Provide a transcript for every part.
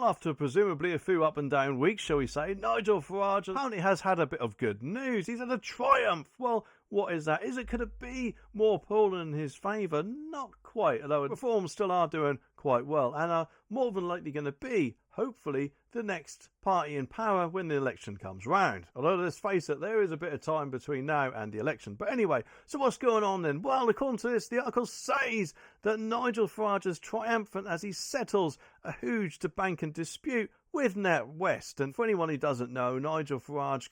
After presumably a few up and down weeks, shall we say, Nigel Farage apparently has had a bit of good news. He's had a triumph. Well, what is that? Could it be more polling in his favour? Not quite, although reforms still are doing quite well and are more than likely going to be, hopefully, the next party in power when the election comes round. Although, let's face it, there is a bit of time between now and the election. But anyway, so what's going on then? Well, according to this, the article says that Nigel Farage is triumphant as he settles a huge debanking dispute with NatWest. And for anyone who doesn't know, Nigel Farage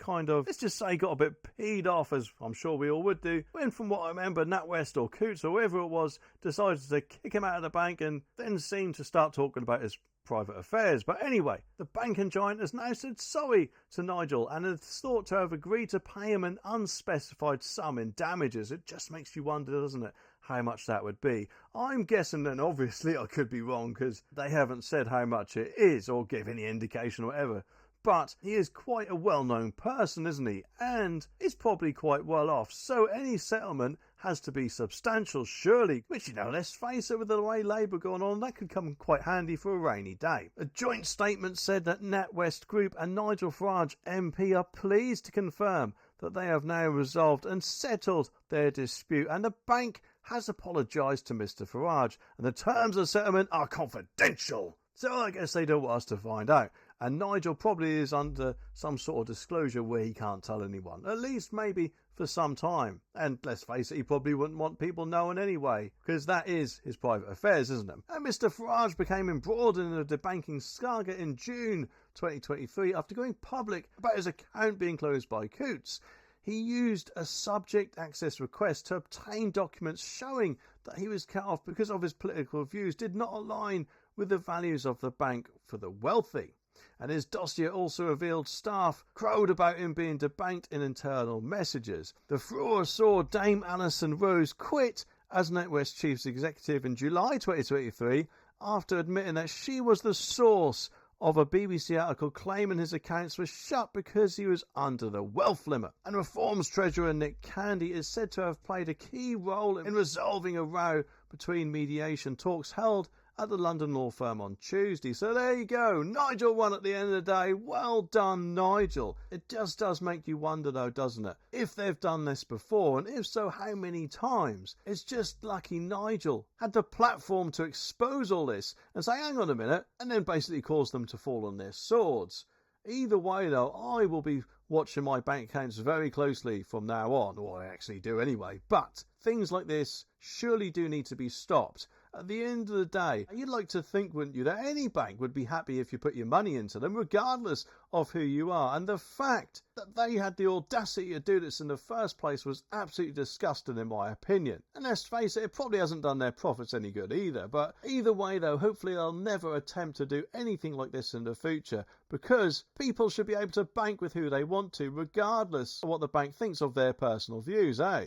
let's just say, got a bit peed off, as I'm sure we all would do, when, from what I remember, NatWest or Coots or whoever it was decided to kick him out of the bank and then seemed to start talking about his private affairs. But anyway, the banking giant has now said sorry to Nigel and is thought to have agreed to pay him an unspecified sum in damages. It just makes you wonder, doesn't it, how much that would be. I'm guessing then, obviously I could be wrong because they haven't said how much it is or give any indication or whatever. But he is quite a well-known person, isn't he? And is probably quite well off. So any settlement has to be substantial, surely. Which, let's face it, with the way Labour going on, that could come quite handy for a rainy day. A joint statement said that NatWest Group and Nigel Farage MP are pleased to confirm that they have now resolved and settled their dispute. And the bank has apologised to Mr Farage. And the terms of settlement are confidential. So I guess they don't want us to find out. And Nigel probably is under some sort of disclosure where he can't tell anyone. At least maybe for some time. And let's face it, he probably wouldn't want people knowing anyway. Because that is his private affairs, isn't it? And Mr Farage became embroiled in a debanking saga in June 2023 after going public about his account being closed by Coots. He used a subject access request to obtain documents showing that he was cut off because of his political views did not align with the values of the bank for the wealthy. And his dossier also revealed staff crowed about him being debanked in internal messages. The furore saw Dame Alison Rose quit as NatWest Chief Executive in July 2023 after admitting that she was the source of a BBC article claiming his accounts were shut because he was under the wealth limit. And Reforms Treasurer Nick Candy is said to have played a key role in resolving a row between mediation talks held at the London law firm on Tuesday. So there you go. Nigel won at the end of the day. Well done, Nigel. It just does make you wonder though, doesn't it? If they've done this before, and if so, how many times? It's just lucky Nigel had the platform to expose all this and say, hang on a minute, and then basically cause them to fall on their swords. Either way though, I will be watching my bank accounts very closely from now on, or I actually do anyway. But things like this surely do need to be stopped. At the end of the day, you'd like to think, wouldn't you, that any bank would be happy if you put your money into them, regardless of who you are. And the fact that they had the audacity to do this in the first place was absolutely disgusting in my opinion. And let's face it, it probably hasn't done their profits any good either. But either way though, hopefully they'll never attempt to do anything like this in the future, because people should be able to bank with who they want to, regardless of what the bank thinks of their personal views, eh?